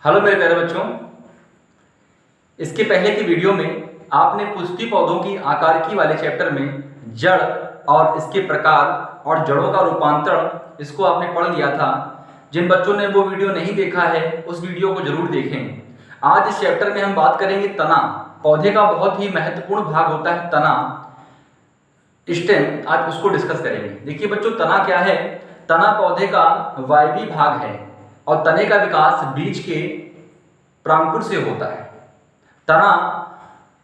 Hello मेरे प्यारे बच्चों, इसके पहले की वीडियो में आपने पुष्पी पौधों की आकारिकी वाले चैप्टर में जड़ और इसके प्रकार और जड़ों का रूपांतरण इसको आपने पढ़ लिया था। जिन बच्चों ने वो वीडियो नहीं देखा है उस वीडियो को जरूर देखें। आज इस चैप्टर में हम बात करेंगे तना। पौधे का बहुत ही महत्वपूर्ण भाग होता है तना, स्टेम। आज उसको डिस्कस करेंगे। देखिए बच्चों, तना क्या है? तना पौधे का वायवीय भाग है और तने का विकास बीज के प्रांकुर से होता है। तना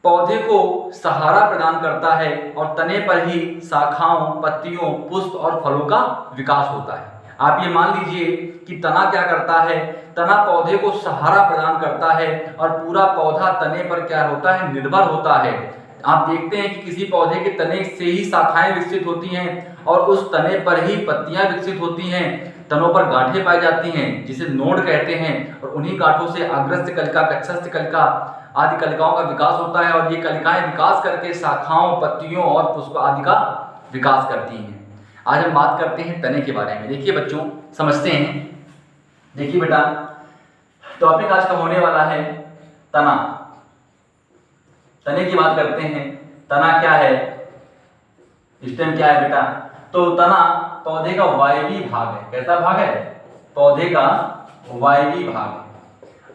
पौधे को सहारा प्रदान करता है और तने पर ही शाखाओं, पत्तियों, पुष्प और फलों का विकास होता है। आप ये मान लीजिए कि तना क्या करता है? तना पौधे को सहारा प्रदान करता है और पूरा पौधा तने पर क्या होता है? निर्भर होता है। आप देखते हैं कि किसी पौधे के तने से ही शाखाएं विकसित होती हैं और उस तने पर ही पत्तियां विकसित होती हैं। तनों पर गांठें पाई जाती हैं जिसे नोड कहते हैं और उन्हीं गांठों से अग्रस्थ कलिका, कक्षस्थ कलिका आदि कलिकाओं का विकास होता है और ये कलिकाएं विकास करके शाखाओं, पत्तियों और पुष्प आदि का विकास करती हैं। आज हम बात करते हैं तने के बारे में। देखिए बच्चों, समझते हैं। देखिए बेटा, टॉपिक आज का होने वाला है तना। तने की बात करते हैं। तना क्या है? स्टेम क्या है बेटा? तो तना पौधे का वायवीय भाग है। कैसा भाग है? पौधे का वायवीय भाग है।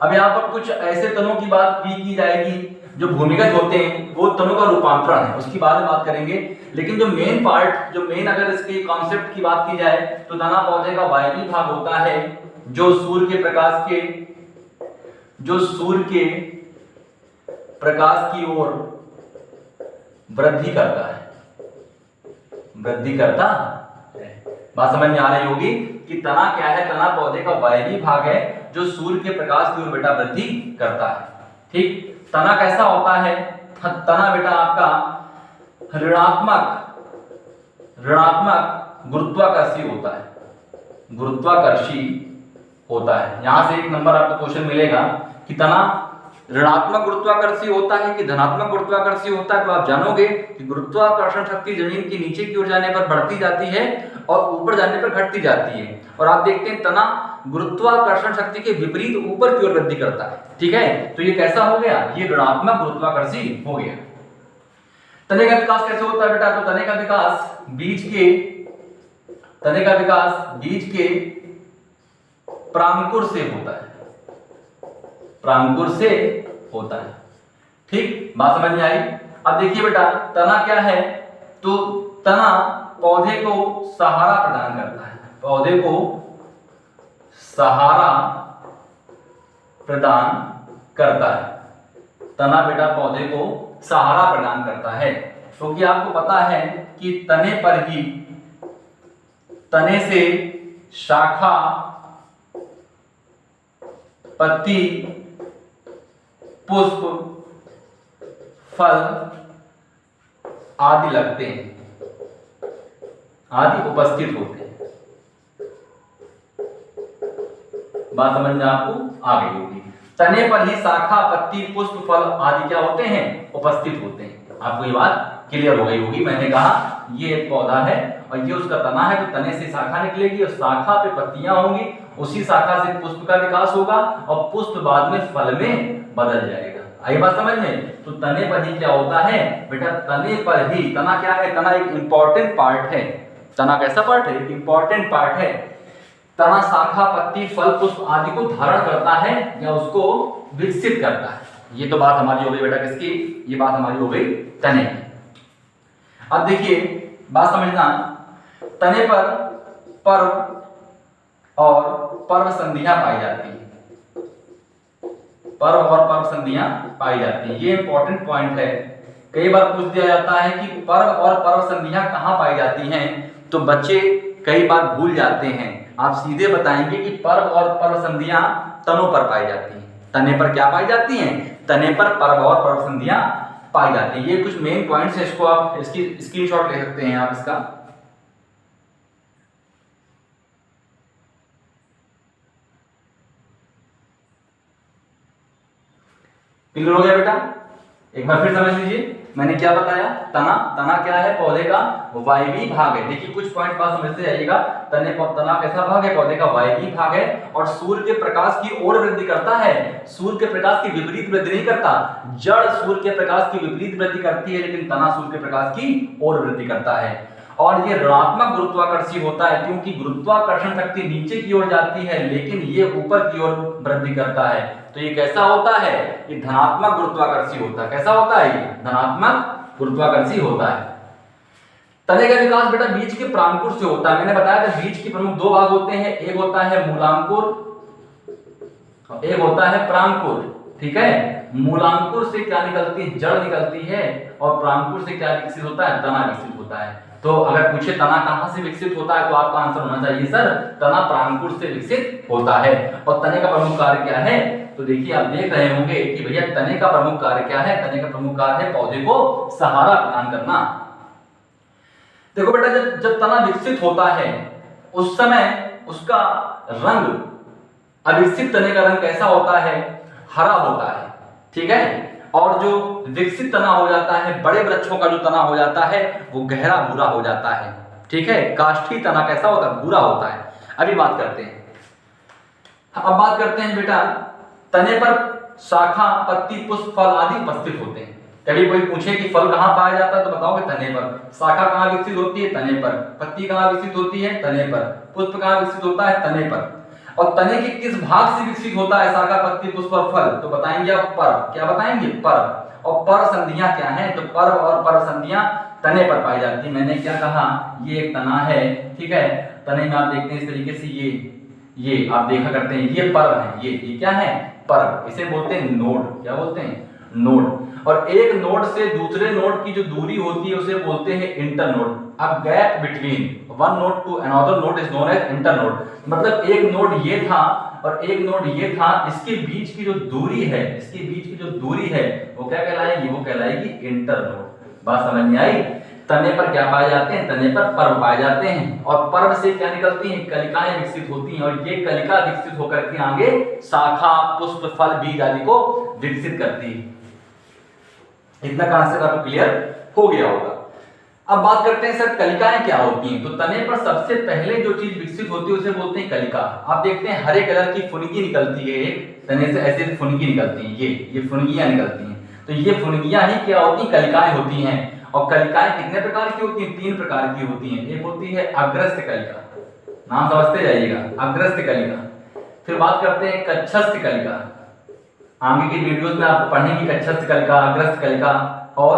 अब यहाँ पर कुछ ऐसे तनों की बात भी की जाएगी जो भूमिगत होते हैं, वो तनों का रूपांतरण है, उसकी बाद में बात करेंगे। लेकिन जो मेन पार्ट, जो मेन अगर इसके कॉन्सेप्ट की बात की जाए तो तना पौधे का वायवीय भाग होता है जो सूर्य के प्रकाश की ओर वृद्धि करता है। बात समझ में आ रही होगी कि तना क्या है? तना पौधे का वायवीय भाग है जो सूर्य के प्रकाश की ओर बेटा वृद्धि करता है। ठीक, तना कैसा होता है? तना बेटा आपका ऋणात्मक गुरुत्वाकर्षी होता है। यहां से एक नंबर आपको क्वेश्चन मिलेगा कि तना ऋणात्मक गुरुत्वाकर्षी होता है कि धनात्मक गुरुत्वाकर्षी होता है। तो आप जानोगे कि गुरुत्वाकर्षण शक्ति जमीन के नीचे की ओर जाने पर बढ़ती जाती है और ऊपर जाने पर घटती जाती है। और आप देखते हैं तना गुरुत्वाकर्षण शक्ति के विपरीत ऊपर की ओर वृद्धि करता है। ठीक है, तो ये कैसा हो गया? ये ऋणात्मक गुरुत्वाकर्षी हो गया। तने का विकास कैसे होता है बेटा? तो तने का विकास बीज के प्रांकुर से होता है। ठीक, बात समझ में आई? अब देखिए बेटा, तना क्या है? तो तना पौधे को सहारा प्रदान करता है। पौधे को सहारा प्रदान करता है। तना बेटा पौधे को सहारा प्रदान करता है क्योंकि आपको पता है कि तने से शाखा, पत्ती, पुष्प, फल आदि लगते हैं, आदि उपस्थित होते हैं। बात समझ में आपको आ गई होगी। तने पर ही शाखा, पत्ती, पुष्प, फल आदि क्या होते हैं? उपस्थित होते हैं। आपको ये बात क्लियर हो गई होगी। मैंने कहा ये एक पौधा है और ये उसका तना है, तो तने से शाखा निकलेगी और शाखा पे पत्तियां होंगी, उसी शाखा से पुष्प का विकास होगा और पुष्प बाद में फल में बदल जाएगा। आई बात समझ में? तो तने पर ही क्या होता है बेटा? तने पर ही, तना क्या है? तना एक इंपॉर्टेंट पार्ट है। तना कैसा पार्ट है? एक इंपॉर्टेंट पार्ट है। तना शाखा, पत्ती, फल, पुष्प आदि को धारण करता है या उसको विकसित करता है। ये तो बात हमारी हो गई बेटा किसकी? ये बात हमारी हो गई तने की। अब देखिए, बात समझना, तने पर पर्व और पर्व संधियां पाई जाती है। पर्व और पर्व संधियां पाई जाती है, ये इंपॉर्टेंट पॉइंट है। कई बार पूछ दिया जाता है कि पर्व और पर्व संधियां कहां पाई जाती हैं, तो बच्चे कई बार भूल जाते हैं। आप सीधे बताएंगे कि पर्व और पर्व संधियां तनों पर पाई जाती हैं। तने पर क्या पाई जाती हैं? तने पर पर्व और पर्व संधियां पाई जाती है। ये कुछ मेन पॉइंट्स है, इसको आप इसकी स्क्रीनशॉट ले सकते हैं आप इसका। क्लियर हो गया बेटा? एक बार फिर समझ लीजिए। मैंने क्या बताया, तना, तना क्या है, पौधे का वायवी भाग है। देखिए कुछ पॉइंट पास समझते जाइएगा। तना कैसा भाग है, पौधे का वायवी भाग है और सूर्य के प्रकाश की ओर वृद्धि करता है, सूर्य के प्रकाश की विपरीत वृद्धि नहीं करता। जड़ सूर्य के प्रकाश की विपरीत वृद्धि करती है, लेकिन तना सूर्य के प्रकाश की ओर वृद्धि करता है। और ये ऋणात्मक गुरुत्वाकर्षी होता है, क्योंकि गुरुत्वाकर्षण शक्ति नीचे की ओर जाती है, लेकिन ये ऊपर की ओर वृद्धि करता है। तो ये कैसा होता है, ये धनात्मक गुरुत्वाकर्षी होता है। कैसा होता है, ये धनात्मक गुरुत्वाकर्षी होता है। तने का विकास बेटा बीज के प्रांकुर से होता है। मैंने बताया था बीज के प्रमुख दो भाग होते हैं, एक होता है मूलांकुर, एक होता है प्रांकुर। ठीक है, मूलांकुर से क्या निकलती है, जड़ निकलती है, और प्रांकुर से क्या विकसित होता है, तना विकसित होता है। तो अगर पूछे तना कहां से विकसित होता है, तो आपका आंसर होना चाहिए सर तना प्रांकुर से विकसित होता है। और तने का प्रमुख कार्य क्या है, तो देखिए आप देख रहे होंगे कि भैया तने का प्रमुख कार्य क्या है। तने का प्रमुख कार्य है पौधे को सहारा प्रदान करना। देखो बेटा जब तना विकसित होता है उस समय उसका रंग, अविकसित तने का रंग कैसा होता है, हरा होता है। ठीक है, और जो विकसित तना हो जाता है, बड़े वृक्षों का जो तना हो जाता है वो गहरा भूरा हो जाता है। ठीक है, काष्ठी तना कैसा होता है, भूरा होता है। अभी बात करते हैं, अब बात करते हैं बेटा तने पर शाखा, पत्ती, पुष्प, फल आदि उपस्थित होते हैं। कभी कोई पूछे कि फल कहाँ पाया जाता है, तो बताओगे तने पर। शाखा कहाँ विकसित होती है, तने पर। पत्ती कहाँ विकसित होती है, तने पर। पुष्प कहाँ विकसित होता है, तने पर। और तने के किस भाग से विकसित होता है शाखा, पत्ती, पुष्प और फल, तो बताएंगे आप पर्व। क्या बताएंगे, पर्व। और पर्व संधियां क्या हैं, तो पर्व और पर्व संधियां तने पर पाई जाती है। मैंने क्या कहा, ये एक तना है। ठीक है, तने में आप देखते हैं इस तरीके से ये आप देखा करते हैं, ये पर्व है। ये क्या है, पर्व। इसे बोलते हैं नोड। क्या बोलते हैं, नोड। और एक नोड से दूसरे नोड की जो दूरी होती है उसे बोलते हैं इंटरनोड। अब gap between one node to another node is known as internode. मतलब एक नोड ये था और एक नोड ये था, इसके बीच की जो दूरी है, इसके बीच की जो दूरी है वो क्या कहलाएगी, वो कहलाएगी इंटरनोड। बात समझ में आई। तने पर क्या पाए जाते हैं, तने पर पर्व पाए जाते हैं। और पर्व से क्या निकलती हैं, कलिकाएं विकसित होती हैं। और ये कलिका विकसित होकर के आगे शाखा, पुष्प, फल, बीज आदि को विकसित करती है। इतना कॉन्सेप्ट आपको क्लियर हो गया होगा। अब बात करते हैं सर कलिकाएं क्या होती हैं। तो तने पर सबसे पहले जो चीज विकसित होती है उसे बोलते हैं कलिका। आप देखते हैं हरे कलर की फुनगी निकलती है, एक तने से ऐसे फुनगी निकलती है, ये फुनगियां निकलती हैं। तो ये फुनगियां ही क्या होती हैं, कलिकाएं होती हैं। और कलिकाएं कितने प्रकार की होती हैं, 3 प्रकार की होती हैं। एक होती है अग्रस्थ कलिका, नाम समझते जाइएगा, अग्रस्थ कलिका। फिर बात करते हैं कक्षस्थ कलिका। आगे की वीडियोस में आप पढ़ेंगे कक्षस्थ कलिका, अग्रस्थ कलिका और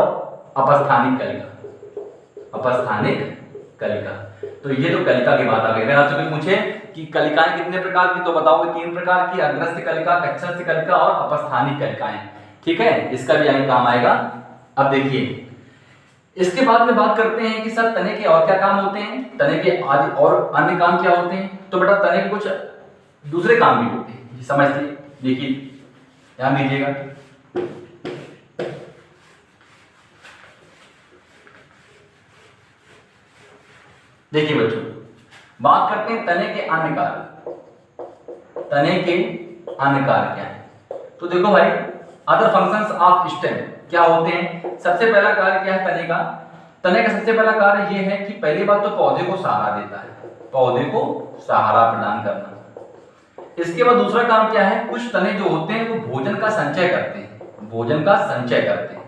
अपस्थानिक कलिका। अपस्थानिक कलिका। तो ये तो कलिका की बात आ गई। अगर आपसे कोई पूछे कि कलिकाएं कितने प्रकार की, तो बताओगे 3 प्रकार की, अग्रस्थ कलिका, कक्षस्थ कलिका और अपस्थानिक कलिकाएं। ठीक है, इसका भी आगे काम आएगा। अब देखिए इसके बाद में बात करते हैं कि सर तने के और क्या काम होते हैं, तने के आदि और अन्य काम क्या होते हैं। तो बेटा तने के कुछ दूसरे काम भी होते हैं, समझ लीजिए। देखिए ध्यान दीजिएगा, देखिए बच्चों बात करते हैं तने के अन्य कार्य। तने के अन्य कार्य क्या है, तो देखो भाई अदर फंक्शंस ऑफ स्टेम क्या होते हैं। सबसे पहला कार्य क्या है तने का, तने का सबसे पहला कार्य यह है कि पहली बात तो पौधे को सहारा देता है, पौधे को सहारा प्रदान करना। इसके बाद दूसरा काम क्या है, कुछ तने जो होते हैं वो भोजन का संचय करते हैं, भोजन का संचय करते हैं,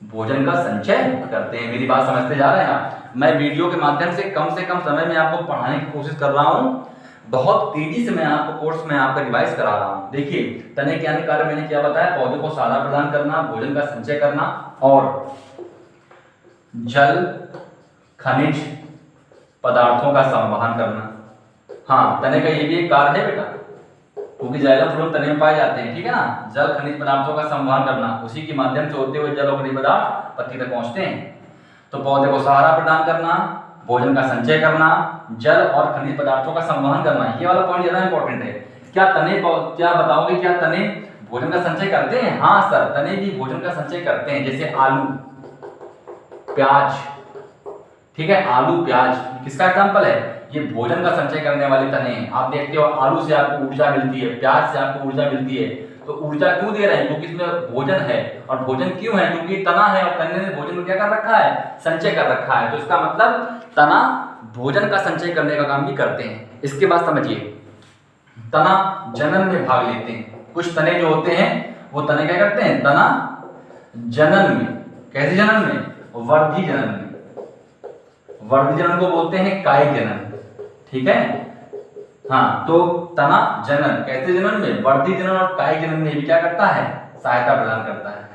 भोजन का संचय करते हैं। मेरी बात समझते जा रहे हैं आप। मैं वीडियो के माध्यम से कम समय में आपको पढ़ाने की कोशिश कर रहा हूं, बहुत तेजी से मैं आपको कोर्स में आपका रिवाइज करा रहा हूं। देखिए तने के अन्य कार्य मैंने क्या बताया, पौधे को सहारा प्रदान करना, भोजन का संचय करना और जल खनिज पदार्थों का संवहन करना। हाँ तने का ये भी एक कार्य है बेटा, क्योंकि जाइलम फ्लोएम तने में पाए जाते हैं। ठीक है ना, जल खनिज पदार्थों का संवहन करना, उसी के माध्यम से होते हुए जल और खनिज पदार्थ पत्ती तक पहुंचते हैं। तो पौधे को सहारा प्रदान करना, भोजन का संचय करना, जल और खनिज पदार्थों का संवहन करना, ये वाला पॉइंट ज्यादा इंपॉर्टेंट है। क्या बताओगे, क्या तने भोजन का संचय करते हैं? हाँ सर, तने भी भोजन का संचय करते हैं, जैसे आलू, प्याज। ठीक है, आलू प्याज किसका एग्जाम्पल है, ये भोजन का संचय करने वाले तने हैं। आप देखते हो आलू से आपको ऊर्जा मिलती है, प्याज से आपको ऊर्जा मिलती है, तो तो ऊर्जा क्यों दे रहे हैं? क्योंकि इसमें भोजन है। और भोजन क्यों है? क्योंकि तना है और तने ने भोजन को क्या कर रखा है? संचय कर रखा है। तो इसका मतलब तना भोजन का संचय करने का काम भी करते हैं। इसके बाद समझिए, तना जनन में भाग लेते हैं। कुछ तने जो होते हैं वो तने क्या करते हैं? तना जनन में। कैसे जनन में? वर्धी जनन में। वर्धी जनन को बोलते हैं कायिक जनन। ठीक है, हाँ, तो तना जनन, कैसे जनन में? वर्धी जनन और कायिक जनन में भी क्या करता है? सहायता प्रदान करता है।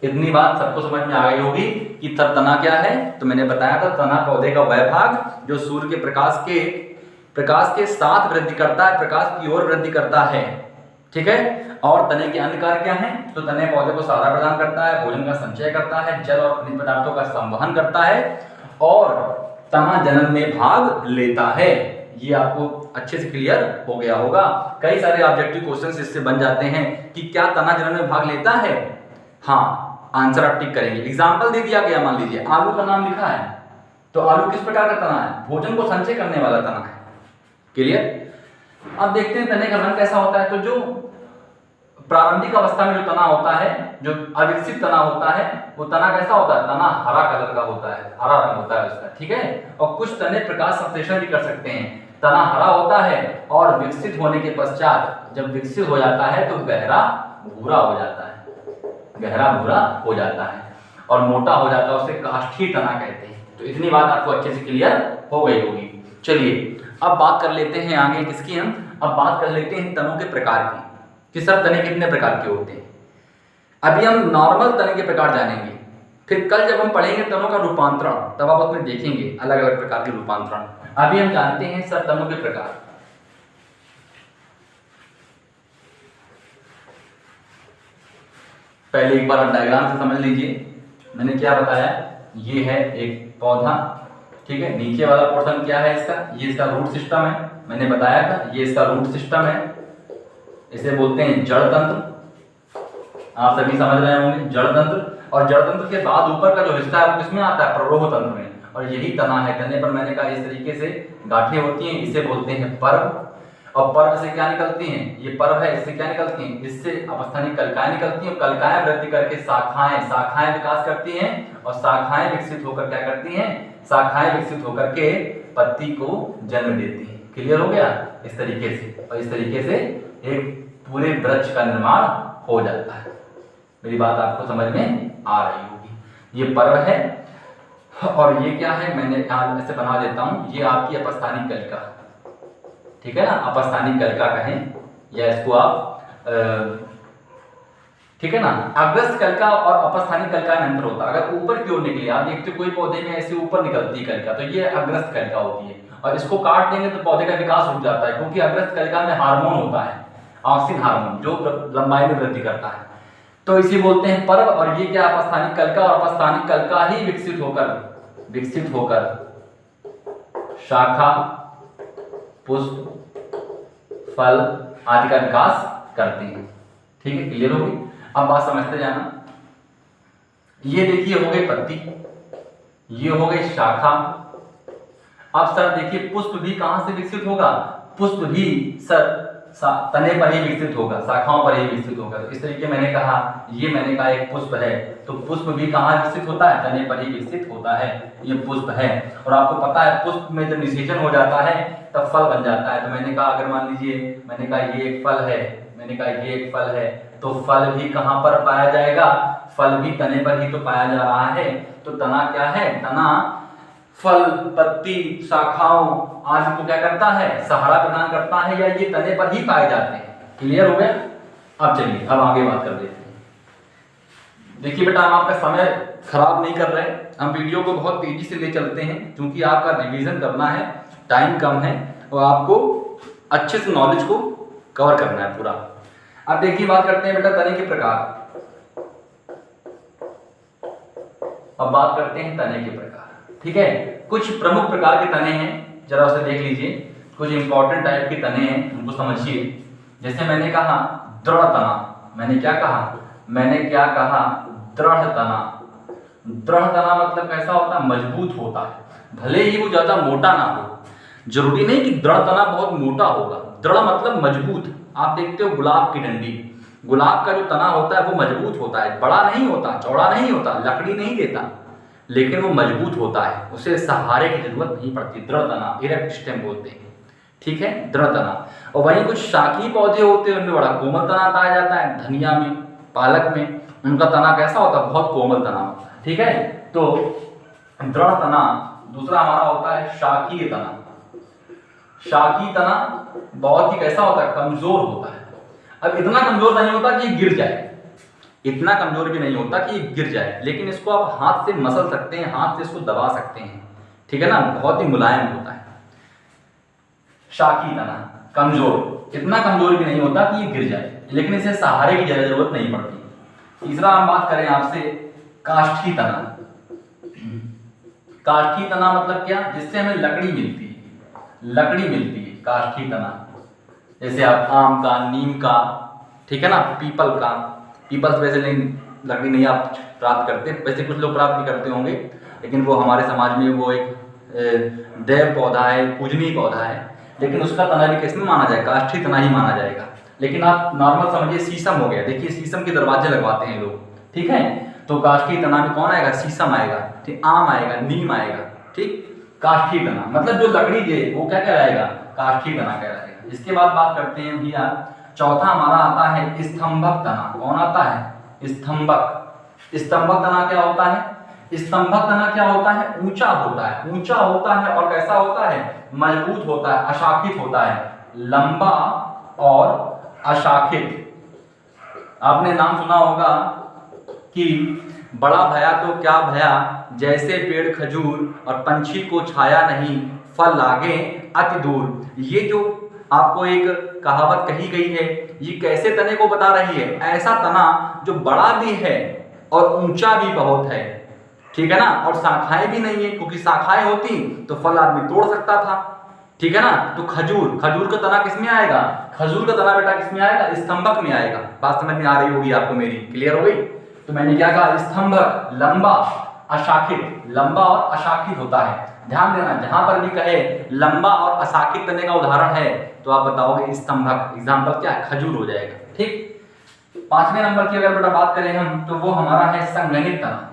इतनी बात सबको समझ में आ गई होगी कि तना क्या है। तो मैंने बताया था तना पौधे का वह भाग जो सूर्य के प्रकाश के साथ वृद्धि करता है, प्रकाश की ओर वृद्धि करता है। ठीक है, और तने के अन्य कार्य क्या हैं? तो तने पौधे को सहारा प्रदान करता है, भोजन का संचय करता है, जल और खनिज पदार्थों का संवहन करता है और तना जनन में भाग लेता है। ये आपको अच्छे से क्लियर हो गया होगा। कई सारे ऑब्जेक्टिव क्वेश्चंस इससे बन जाते हैं कि क्या तना जनन में भाग लेता है? हाँ, आंसर आप टिक करेंगे। एग्जाम्पल दे दिया गया, मान लीजिए आलू का नाम लिखा है, तो आलू किस प्रकार का तना है? भोजन को संचय करने वाला तना है। क्लियर? अब देखते हैं तने का रंग कैसा होता है। तो जो प्रारंभिक अवस्था में जो तना होता है, जो अविकसित तना होता है, वो तना कैसा होता है? तना हरा कलर का होता है, हरा रंग होता है उसका। ठीक है, और कुछ तने प्रकाश संश्लेषण भी कर सकते हैं। तना हरा होता है और विकसित होने के पश्चात जब विकसित हो जाता है तो गहरा भूरा हो जाता है, गहरा भूरा हो जाता है और मोटा हो जाता है, उसे काष्ठीय तना कहते हैं। तो इतनी बात आपको अच्छे से क्लियर हो गई होगी। चलिए अब बात कर लेते हैं आगे किसकी, हम अब बात कर लेते हैं तनों के प्रकार की, कि सब तने कितने प्रकार के होते हैं। अभी हम नॉर्मल तने के प्रकार जानेंगे, फिर कल जब हम पढ़ेंगे तनों का रूपांतरण, तब आप उसमें देखेंगे अलग अलग प्रकार के रूपांतरण। अभी हम जानते हैं सब तनों के प्रकार। पहले एक बार आप डायग्राम से समझ लीजिए। मैंने क्या बताया? ये है एक पौधा, ठीक है, नीचे वाला पोर्शन क्या है इसका? ये इसका रूट सिस्टम है, मैंने बताया था, ये इसका रूट सिस्टम है, इसे बोलते हैं जड़ तंत्र। आप सभी समझ रहे होंगे जड़ तंत्र। और जड़ तंत्र के बाद ऊपर का जो हिस्सा है वो किसमें आता है? प्ररोह तंत्र में। और यही तना है। तने पर मैंने कहा इस तरीके से गांठें होती हैं, इसे बोलते हैं पर्व। और पर्व से क्या निकलती हैं? ये पर्व है, इससे क्या निकलती हैं? इससे अपस्थानिक कलिकाएं निकलती हैं। कलिकाएं वृद्धि करके शाखाएं विकास करती हैं और शाखाएं विकसित होकर क्या करती हैं? शाखाएं विकसित होकर के पत्ती को जन्म देती हैं। क्लियर हो गया? इस तरीके से, और इस तरीके से एक पूरे वृक्ष का निर्माण हो जाता है। मेरी बात आपको समझ में आ रही होगी। ये पर्व है और ये क्या है? मैंने यहाँ ऐसे बना देता हूँ, ये आपकी अपस्थानिक कलिका, ठीक है ना, अपस्थानिक कलिका कहें या इसको आप ठीक है ना। अग्रस्त कलिका और अपस्थानिक कलिका में अंतर होता है। अगर ऊपर की ओर निकली, आप देखते कोई पौधे में ऐसे ऊपर निकलती है कलिका, तो ये अग्रस्त कलिका होती है। और इसको काट देंगे तो पौधे का विकास रुक जाता है, क्योंकि अग्रस्त कलिका में हार्मोन होता है, ऑक्सिन हार्मोन, जो लंबाई में वृद्धि करता है। तो इसी बोलते हैं पर्व। और ये क्या? अपस्थानिक कलिका। और अपस्थानिक कलिका ही विकसित होकर शाखा, पुष्प, फल आदि का विकास करते हैं। ठीक है, क्लियर होगी? अब बात समझते जाना। ये देखिए हो गई पत्ती, ये हो गई शाखा। अब सर देखिए पुष्प भी कहां से विकसित होगा? पुष्प भी सर तने पर ही विकसित होगा, शाखाओं पर ही विकसित होगा। तो इस तरीके मैंने कहा एक पुष्प है, तो पुष्प भी कहाँ विकसित होता है? तने पर ही विकसित होता है। ये पुष्प है। और आपको पता है पुष्प में जब निषेचन हो जाता है तब फल बन जाता है। तो मैंने कहा अगर मान लीजिए मैंने कहा ये एक फल है, तो फल भी कहाँ पर पाया जाएगा? फल भी तने पर ही तो पाया जा रहा है। तो तना क्या है? तना फल, पत्ती, शाखाओं आदि को क्या करता है? सहारा प्रदान करता है, या ये तने पर ही पाए जाते हैं। क्लियर हो गया? अब चलिए अब आगे बात कर लेते हैं। देखिए बेटा, हम आपका समय खराब नहीं कर रहे, हम वीडियो को बहुत तेजी से ले चलते हैं, क्योंकि आपका रिवीजन करना है, टाइम कम है और आपको अच्छे से नॉलेज को कवर करना है पूरा। अब देखिए बात करते हैं बेटा तने के प्रकार। अब बात करते हैं तने के प्रकार। ठीक है, कुछ प्रमुख प्रकार के तने हैं, जरा उसे देख लीजिए। कुछ इंपॉर्टेंट टाइप के तने हैं, उनको समझिए। जैसे मैंने कहा दृढ़ तना। मैंने क्या कहा? दृढ़ तना। दृढ़ तना मतलब कैसा होता है? मजबूत होता है, भले ही वो ज्यादा मोटा ना हो। जरूरी नहीं कि दृढ़ तना बहुत मोटा होगा, दृढ़ मतलब मजबूत। आप देखते हो गुलाब की डंडी, गुलाब का जो तना होता है वो मजबूत होता है, बड़ा नहीं होता, चौड़ा नहीं होता, लकड़ी नहीं देता, लेकिन वो मजबूत होता है, उसे सहारे की जरूरत नहीं पड़ती। दृढ़ तना, इरेक्ट स्टेम बोलते हैं, ठीक है, दृढ़ तना। और वहीं कुछ शाखी पौधे होते हैं, उनमें बड़ा कोमल तना पाया जाता है। धनिया में, पालक में उनका तना कैसा होता है, बहुत कोमल तना होता है, ठीक है। तो दृढ़ तना। दूसरा हमारा होता है शाकीय तना। शाकीय तना बहुत ही कैसा होता है, कमजोर होता है। अब इतना कमजोर नहीं होता कि गिर जाए, इतना कमजोर भी नहीं होता कि गिर जाए, लेकिन इसको आप हाथ से मसल सकते हैं, हाथ से इसको दबा सकते हैं, ठीक है ना, बहुत ही मुलायम होता है। शाकीय तना कमजोर, इतना कमजोर भी नहीं होता कि ये गिर जाए, लेकिन इसे सहारे की जरूरत नहीं पड़ती। तीसरा हम बात करें आपसे काष्ठी तना। काष्ठी तना मतलब क्या, जिससे हमें लकड़ी मिलती है, लकड़ी मिलती है, काष्ठी तना। जैसे आप आम का, नीम का, ठीक है ना, पीपल का। पीपल से वैसे नहीं, लकड़ी नहीं आप प्राप्त करते, वैसे कुछ लोग प्राप्त भी करते होंगे, लेकिन वो हमारे समाज में वो एक देव पौधा है, पूजनीय पौधा है, लेकिन उसका तना भी किसमें माना जाएगा, काष्ठी तना ही माना जाएगा। लेकिन आप नॉर्मल समझिए शीशम हो गया, देखिए शीशम के दरवाजे लगवाते हैं लोग, ठीक है, तो काष्ठी तना में कौन आएगा, शीशम आएगा, ठीक, आम आएगा, नीम आएगा, ठीक। काष्ठी तना मतलब जो लकड़ी दे वो क्या कहलाएगा, काष्ठी तना कहलाएगा। इसके बाद बात करते हैं भैया, चौथा हमारा आता है स्तंभक तना। कौन आता है, स्तंभक। स्तंभक तना क्या होता है, स्तंभक तना क्या होता है, ऊंचा होता है, ऊंचा होता है और कैसा होता है, मजबूत होता है, अशाखित होता है, लंबा और अशाखित। आपने नाम सुना होगा कि बड़ा भया तो क्या भया, जैसे पेड़ खजूर और पंछी को छाया नहीं, फल लागे अति दूर। ये जो आपको एक कहावत कही गई है, ये कैसे तने को बता रही है, ऐसा तना जो बड़ा भी है और ऊंचा भी बहुत है, ठीक है ना, और शाखाएं भी नहीं है, क्योंकि शाखाएं होती तो फल आदमी तोड़ सकता था, ठीक है ना। तो खजूर, खजूर का तना किसमें आएगा, खजूर का तना बेटा किसमें आएगा, स्तंभक में आएगा। बात समझ में आ रही होगी आपको मेरी, क्लियर हो गई। तो मैंने क्या कहा, स्तंभक, लंबा, अशाखित, लंबा और अशाखित होता है। ध्यान देना, जहां पर भी कहे लंबा और अशाखित तने का उदाहरण है तो आप बताओगे स्तंभक, एग्जाम्पल क्या है, खजूर हो जाएगा, ठीक। पांचवें नंबर की अगर बेटा बात करें हम, तो वो हमारा है संघनित तना।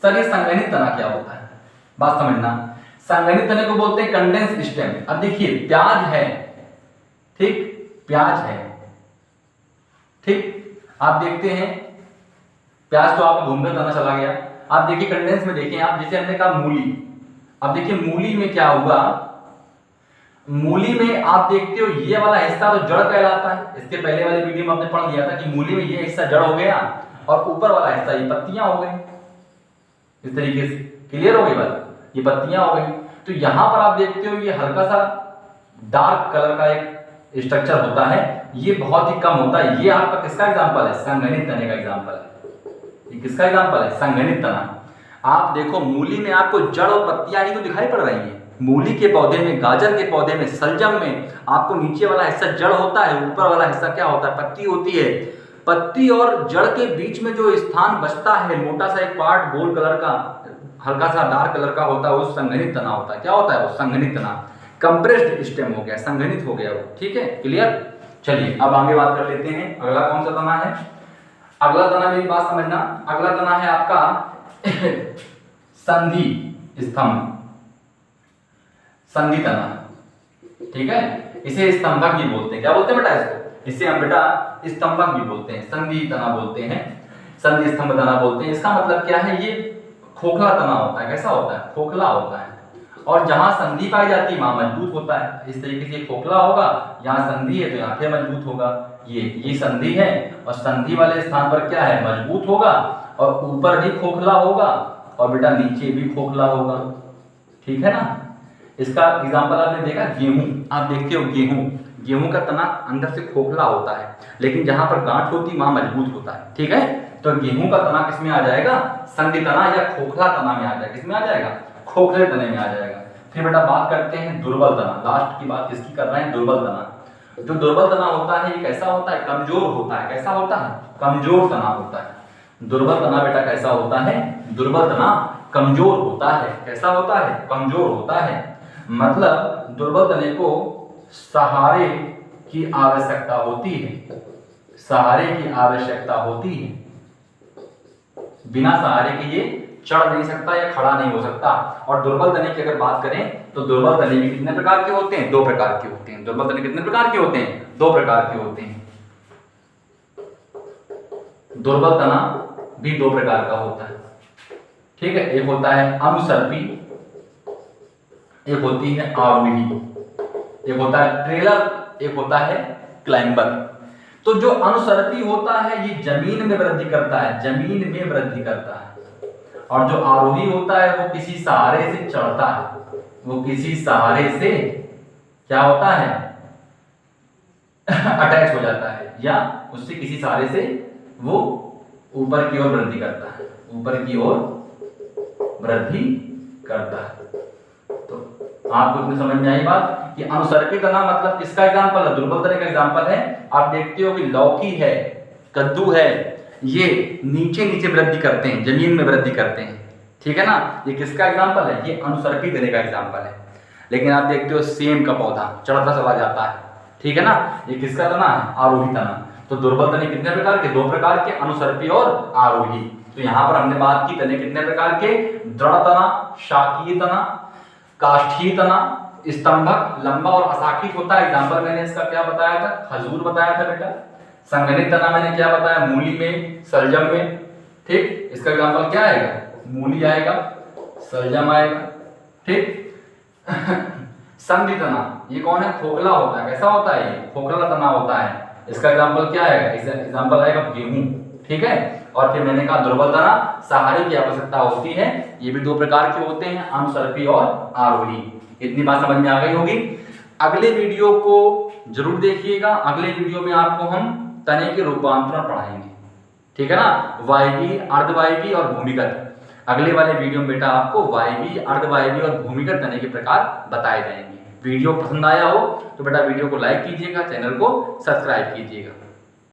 सर ये संघनित तना क्या होता है, बात समझना। संघनित तने को बोलते हैं कंडेंस स्टेम। अब देखिए प्याज है, ठीक, प्याज है, ठीक, आप देखते हैं प्याज तो आप घूमकर तना चला गया। आप देखिए कंडेंस में देखिए आप, जैसे हमने कहा मूली, अब देखिए मूली में क्या हुआ, मूली में आप देखते हो ये वाला हिस्सा तो जड़ कहलाता है। इसके पहले वाले वीडियो में आपने पढ़ लिया था कि मूली में ये हिस्सा जड़ हो गया और ऊपर वाला हिस्सा ये पत्तियां हो गई, इस तरीके से, क्लियर हो गई बात, ये पत्तियां हो गई। तो यहां पर आप देखते हो ये हल्का सा डार्क कलर का एक स्ट्रक्चर होता है, ये बहुत ही कम होता है। ये आपका किसका एग्जांपल है, संघनित तने का एग्जांपल है। ये किसका एग्जांपल है, संघनित तना। आप देखो मूली में आपको जड़ और पत्तियां ही तो दिखाई पड़ रही है। मूली के पौधे में, गाजर के पौधे में, सलजम में आपको नीचे वाला हिस्सा जड़ होता है, ऊपर वाला हिस्सा क्या होता है, पत्ती होती है। पत्ती और जड़ के बीच में जो स्थान बचता है, मोटा सा एक पार्ट गोल्ड कलर का, हल्का सा डार्क कलर का होता है, वो संघनित तना होता है। क्या होता है वो, संघनित तना। कंप्रेस्ड स्टेम हो गया, संघनित हो गया वो, ठीक है, क्लियर। चलिए अब आगे बात कर लेते हैं, अगला कौन सा तना है। अगला तना, मेरी बात समझना, अगला तना है आपका संधि स्तंभ, संधि तना, ठीक है। इसे स्तंभक भी बोलते हैं। क्या बोलते हैं बेटा इसको, इसे हम बेटा स्तंभक भी बोलते हैं, संधि तना बोलते हैं, संधि स्तंभ तना बोलते हैं। इसका मतलब क्या है, ये खोखला तना होता है। कैसा होता है, खोखला होता है, और जहां संधि पाई जाती है वहां मजबूत होता है। इस तरीके से खोखला होगा, यहाँ संधि है तो यहाँ फिर मजबूत होगा। ये संधि है और संधि वाले स्थान पर क्या है, मजबूत होगा, और ऊपर भी खोखला होगा और बेटा नीचे भी खोखला होगा, ठीक है ना। इसका एग्जांपल आपने देखा, गेहूं, आप देखते हो गेहूं, गेहूं का तना अंदर से खोखला होता है, लेकिन जहां पर गांठ होती है वहां मजबूत होता है, ठीक है। तो गेहूं का तना किसमें आ जाएगा, संधि तना या खोखला तना में आ जाएगा। किसमें आ जाएगा, खोखले तने में आ जाएगा। फिर बेटा बात करते हैं दुर्बल तना, लास्ट की बात इसकी कर रहे हैं, दुर्बल तना। जो दुर्बल तना होता है ये कैसा होता है, कमजोर होता है। कैसा होता है, कमजोर तना होता है। दुर्बल तना बेटा कैसा होता है, दुर्बल तना कमजोर होता है। कैसा होता है, कमजोर होता है। मतलब दुर्बल तने को सहारे की आवश्यकता होती है, सहारे की आवश्यकता होती है। बिना सहारे के ये चढ़ नहीं सकता या खड़ा नहीं हो सकता। और दुर्बल तने की अगर बात करें तो दुर्बल तने भी कितने प्रकार के होते हैं? 2 प्रकार के होते हैं। दुर्बल तने कितने प्रकार के होते हैं? 2 प्रकार के होते हैं। दुर्बल तना भी 2 प्रकार का होता है, ठीक है। एक होता है अनुसर्पी, एक होती है आरोही, एक होता है ट्रेलर, एक होता है क्लाइंबर। तो जो अनुसर्पी होता है ये जमीन में वृद्धि करता है, जमीन में वृद्धि करता है। और जो आरोही होता है वो किसी सहारे से चढ़ता है, वो किसी सहारे से क्या होता है? अटैच हो जाता है, या उससे किसी सहारे से वो ऊपर की ओर वृद्धि करता है, ऊपर की ओर वृद्धि करता है। तो आपको इतनी समझ में आई बात कि अनुसर्पी तना मतलब किसका एग्जांपल है? दुर्बल तने का एग्जांपल है। आप देखते हो कि लौकी है, कद्दू है, ये नीचे नीचे वृद्धि करते हैं, जमीन में वृद्धि करते हैं, ठीक है ना। ये किसका एग्जांपल है? ये अनुसर्पी तने का एग्जांपल है। लेकिन आप देखते हो सेम का पौधा चढ़ता चला जाता है, ठीक है ना। ये किसका तना है? आरोही तना। तो दुर्बल तने कितने प्रकार के? 2 प्रकार के, अनुसर्पी और आरोही। तो यहाँ पर हमने बात की तने कितने प्रकार के? दृढ़ तना, शाकीय तना, काष्ठीय तना, स्तंभक, लंबा और अशाखित होता है। एग्जांपल मैंने इसका क्या बताया था? खजूर बताया था बेटा। संघनित तना मैंने क्या बताया? मूली में, सलजम में, ठीक। इसका एग्जांपल क्या आएगा? मूली आएगा, सलजम आएगा, ठीक। संधि तना, ये कौन है? खोखला होता है। कैसा होता है? ये खोखला तना होता है। इसका एग्जांपल क्या आएगा? इसका एग्जांपल आएगा गेहूं, ठीक है। और फिर मैंने कहा दुर्बल तना सहारे की आवश्यकता होती है। ये भी 2 प्रकार के होते हैं, अनुसर्पी और आरोही। इतनी बात समझ में आ गई होगी। अगले वीडियो को जरूर देखिएगा। अगले वीडियो में आपको हम तने के रूपांतरण पढ़ाएंगे, ठीक है ना। वायवीय, अर्धवायवीय और भूमिगत। अगले वाले वीडियो में बेटा आपको वायवीय, अर्धवायवीय और भूमिगत तने के प्रकार बताए जाएंगे। वीडियो पसंद आया हो तो बेटा वीडियो को लाइक कीजिएगा, चैनल को सब्सक्राइब कीजिएगा।